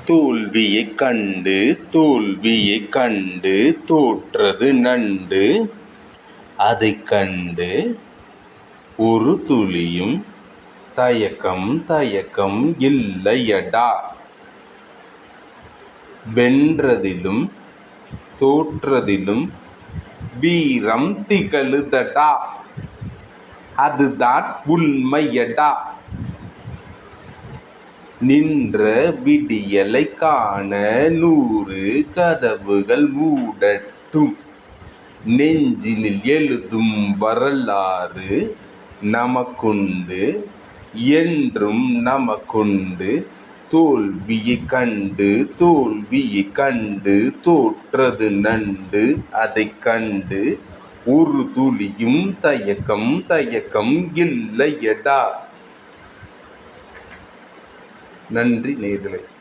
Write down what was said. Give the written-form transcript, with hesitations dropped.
தோல்வியைக் கண்டு தோல்வியைக் கண்டு தோற்றது நண்டு. அதைக் கண்டு ஒரு துளியும் தயக்கம் தயக்கம் இல்லையடா. வென்றதிலும் தோற்றதிலும் வீரம் திகழுதடா. அதுதான் உண்மையடா. நின்ற விடியலைக் காண 100 கதவுகள் மூடட்டும். நெஞ்சினில் எழுதும் வரலாறு நமக்குண்டு என்றும் நமக்குண்டு. தோல்வியைக் கண்டு தோல்வியைக் கண்டு தோற்றது நண்டு. அதைக் கண்டு ஒரு துளியும் தயக்கம் தயக்கம் இல்லையடா. நன்றி நேயர்களே.